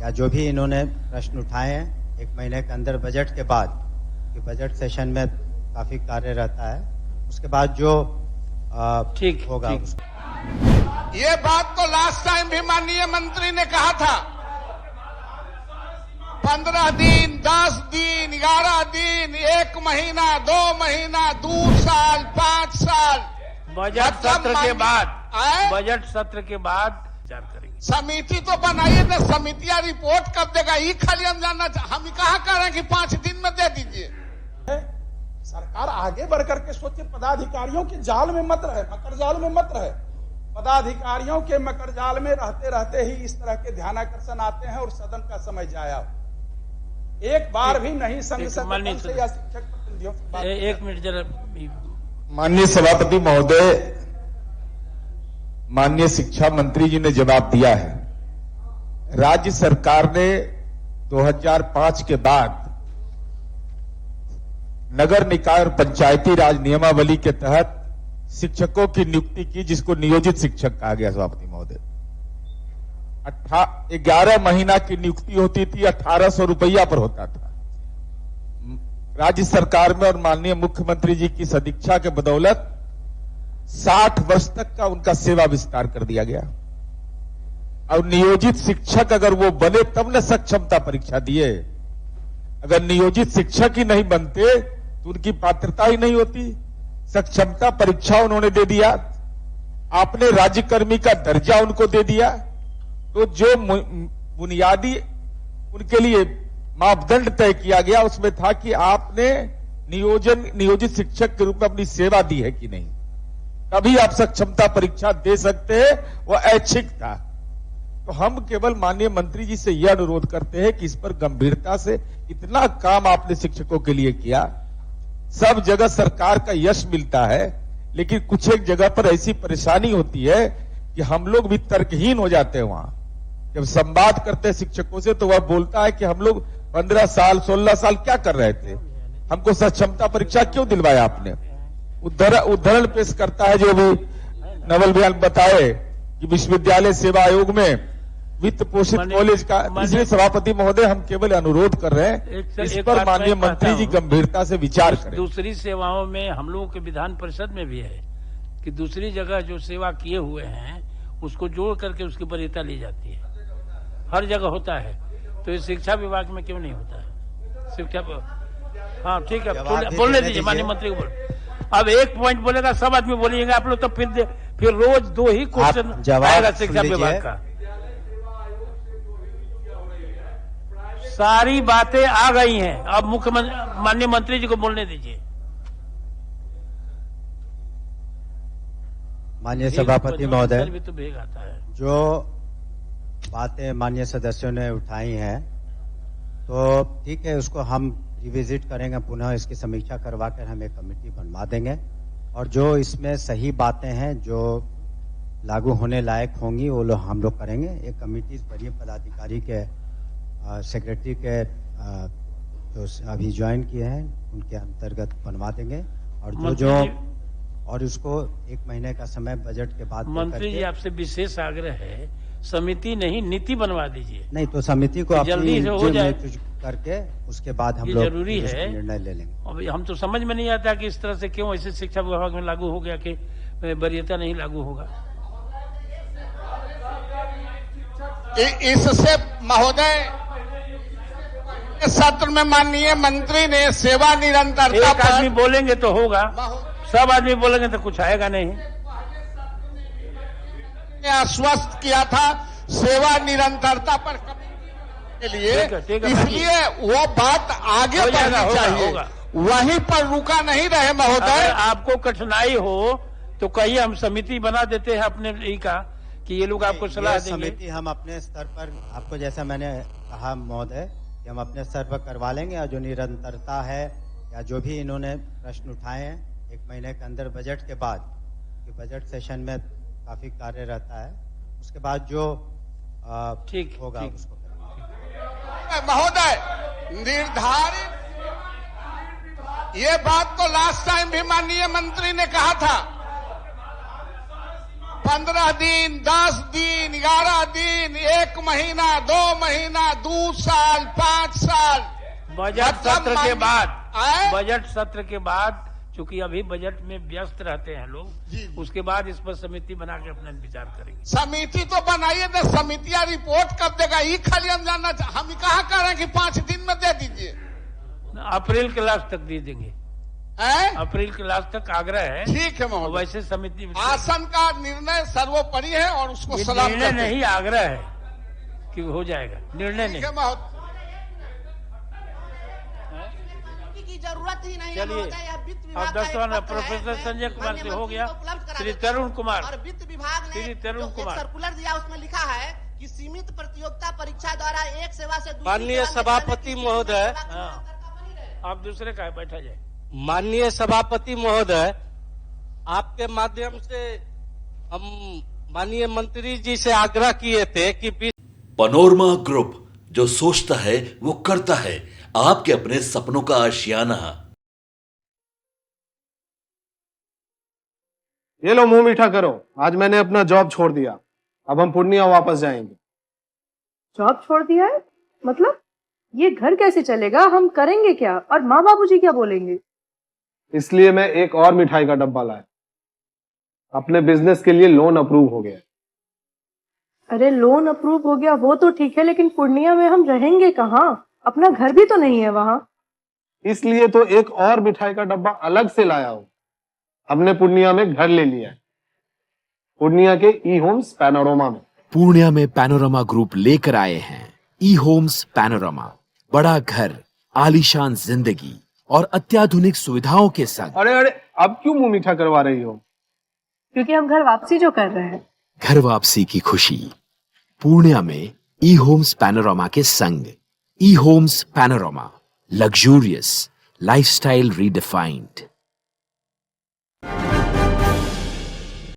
या जो भी इन्होंने प्रश्न उठाए हैं 1 महीने के अंदर बजट के बाद, कि बजट सेशन में काफी कार्य रहता है, उसके बाद जो ठीक होगा उसको। ये बात तो लास्ट टाइम भी माननीय मंत्री ने कहा था, 15 दिन, 10 दिन, 11 दिन, 1 महीना, 2 महीना, 2 साल, 5 साल बजट सत्र के बाद, बजट सत्र के बाद विचार करेंगे। समिति तो बनाइए ना, समितियां रिपोर्ट कर देगा, ये खाली हम जानना हम कहा कह रहे हैं कि 5 दिन में दे दीजिए। सरकार आगे बढ़ करके सोचे, पदाधिकारियों के जाल में मत रहे, मकर जाल में मत रहे। पदाधिकारियों के मकर जाल में रहते रहते ही इस तरह के ध्यानाकर्षण आते हैं और सदन का समय जाया। एक बार भी नहीं संघ संगठन से या शिक्षक प्रतिनिधियों से। एक मिनट जरा। माननीय सभापति महोदय, माननीय शिक्षा मंत्री जी ने जवाब दिया है। राज्य सरकार ने 2005 के बाद नगर निकाय और पंचायती राज नियमावली के तहत शिक्षकों की नियुक्ति की, जिसको नियोजित शिक्षक कहा गया। सभापति महोदय, 11 महीना की नियुक्ति होती थी, 1800 रुपया पर होता था। राज्य सरकार में और माननीय मुख्यमंत्री जी की सदिच्छा के बदौलत 60 वर्ष तक का उनका सेवा विस्तार कर दिया गया। और नियोजित शिक्षक अगर वो बने तब न सक्षमता परीक्षा दिए। अगर नियोजित शिक्षक ही नहीं बनते तो उनकी पात्रता ही नहीं होती। सक्षमता परीक्षा उन्होंने दे दिया, आपने राज्यकर्मी का दर्जा उनको दे दिया। तो जो बुनियादी उनके लिए मापदंड तय किया गया उसमें था कि आपने नियोजित शिक्षक के रूप में अपनी सेवा दी है कि नहीं, तभी आप सक्षमता परीक्षा दे सकते हैं। वो ऐच्छिक था। तो हम केवल माननीय मंत्री जी से यह अनुरोध करते हैं कि इस पर गंभीरता से, इतना काम आपने शिक्षकों के लिए किया, सब जगह सरकार का यश मिलता है, लेकिन कुछ एक जगह पर ऐसी परेशानी होती है कि हम लोग भी तर्कहीन हो जाते हैं। वहां जब संवाद करते हैं शिक्षकों से तो वह बोलता है कि हम लोग 15 साल 16 साल क्या कर रहे थे, हमको सक्षमता परीक्षा क्यों दिलवाया आपने। उदाहरण पेश करता है जो भी नवल बयान बताए कि विश्वविद्यालय सेवा आयोग में वित्त पोषित कॉलेज का। इसलिए सभापति महोदय, हम केवल अनुरोध कर रहे हैं इस पर माननीय मंत्री जी गंभीरता से विचार करें। दूसरी सेवाओं में हम लोगों के विधान परिषद में भी है कि दूसरी जगह जो सेवा किए हुए हैं उसको जोड़ करके उसकी वरीयता ली जाती है। हर जगह होता है, तो ये शिक्षा विभाग में क्यों नहीं होता है? शिक्षा, हाँ ठीक है, बोलने दीजिए माननीय मंत्री को। अब एक पॉइंट बोलेगा, सब आदमी बोलिएगा आप लोग, तो फिर रोज 2 ही क्वेश्चन आएगा शिक्षा विभाग का। सारी बातें आ गई हैं, अब मुख्यमंत्री माननीय मंत्री जी को बोलने दीजिए। माननीय सभापति महोदय, भी तो भेग आता है। जो बातें माननीय सदस्यों ने उठाई हैं, तो ठीक है, उसको हम रिविजिट करेंगे, पुनः इसकी समीक्षा करवा कर हम एक कमेटी बनवा देंगे, और जो इसमें सही बातें हैं जो लागू होने लायक होंगी वो लोग हम लोग करेंगे। एक कमेटी वरीय पदाधिकारी के सेक्रेटरी के जो अभी ज्वाइन किए हैं उनके अंतर्गत बनवा देंगे, और उसको 1 महीने का समय बजट के बाद। मंत्री जी, आपसे विशेष आग्रह है, समिति नहीं नीति बनवा दीजिए। नहीं तो समिति को जल्दी से हो जाए करके उसके बाद हम लोग जरूरी है निर्णय ले लेंगे। अब हम तो समझ में नहीं आता कि इस तरह से क्यों ऐसे शिक्षा विभाग में लागू हो गया कि वरीयता नहीं लागू होगा। इससे महोदय, सत्र में माननीय मंत्री ने सेवा निरंतरता एक आदमी बोलेंगे तो होगा, सब आदमी बोलेंगे तो कुछ आएगा नहीं। आश्वस्त किया था सेवा निरंतरता पर के लिए, इसलिए वो बात आगे बढ़नी चाहिए, वहीं पर रुका नहीं रहे। महोदय, आपको कठिनाई हो तो कहिए, हम समिति बना देते हैं अपने ही का कि ये लोग आपको सलाह देंगे। समिति हम अपने स्तर पर, आपको जैसा मैंने कहा महोदय, कि हम अपने स्तर पर करवा लेंगे, और जो निरंतरता है या जो भी इन्होंने प्रश्न उठाए हैं 1 महीने के अंदर बजट के बाद, कि बजट सेशन में काफी कार्य रहता है, उसके बाद जो ठीक होगा उसको महोदय निर्धारित। ये बात तो लास्ट टाइम भी माननीय मंत्री ने कहा था, 15 दिन, 10 दिन, 11 दिन, 1 महीना, 2 महीना, साल 5 साल बजट मतलब सत्र के बाद, आए? बजट सत्र के बाद, चूंकि अभी बजट में व्यस्त रहते हैं लोग, जी। उसके बाद इस पर समिति बना के अपना विचार करेंगे। समिति तो बनाइए ना, समितियां रिपोर्ट कब देगा ये खाली हम जानना हम कहा कह रहे हैं कि 5 दिन में दे दीजिए। अप्रैल के लास्ट तक दे देंगे, हैं? अप्रैल के लास्ट तक आग्रह है। ठीक है और महोदय, वैसे समिति आसन का निर्णय सर्वोपरि है और उसको ये सलाम निर्णय करते हैं। नहीं, आग्रह है कि हो जाएगा, निर्णय ठीक नहीं। है महोदय, की जरूरत ही नहीं है चलिए, महोदय, यह वित्त विभाग अब का 10 एक पत्र प्रोफेसर है, संजय कुमार माननीय से हो मंत्री गया। को उपलब्ध करा श्री देते हैं। तरुण कुमार। और वित्त विभाग ने श्री तरुण जो एक कुमार। सर्कुलर दिया उसमें लिखा है कि सीमित प्रतियोगिता परीक्षा द्वारा एक सेवा से दूसरी माननीय सेवा में सभापति जाने की महोदय। सेवा की निरंतरता बनी रहे। आप दूसरे का है, बैठा जाए। माननीय सभापति महोदय, आपके माध्यम से हम माननीय मंत्री जी से आग्रह किए थे कि पनोरमा ग्रुप, जो सोचता है वो करता है। आपके अपने सपनों का आशियाना। ये लो मुंह मीठा करो, आज मैंने अपना जॉब छोड़ दिया, अब हम पूर्णिया वापस जाएंगे। जॉब छोड़ दिया है? मतलब ये घर कैसे चलेगा, हम करेंगे क्या, और माँ बाबूजी क्या बोलेंगे? इसलिए मैं एक और मिठाई का डब्बा लाया, अपने बिजनेस के लिए लोन अप्रूव हो गया। अरे लोन अप्रूव हो गया वो तो ठीक है, लेकिन पूर्णिया में हम रहेंगे कहाँ? अपना घर भी तो नहीं है वहाँ। इसलिए तो एक और मिठाई का डब्बा अलग से लाया हूँ। हमने पूर्णिया में घर ले लिया है, पूर्णिया के ई होम्स पैनोरमा में। पूर्णिया में पैनोरमा ग्रुप लेकर आए हैं ई होम्स पैनोरमा। बड़ा घर, आलीशान जिंदगी और अत्याधुनिक सुविधाओं के संग। अरे अरे, अब क्यों मुंह मीठा करवा रही हो? क्योंकि हम घर वापसी जो कर रहे हैं। घर वापसी की खुशी पूर्णिया में ई होम्स पैनोरमा के संग। E homes panorama, luxurious lifestyle redefined.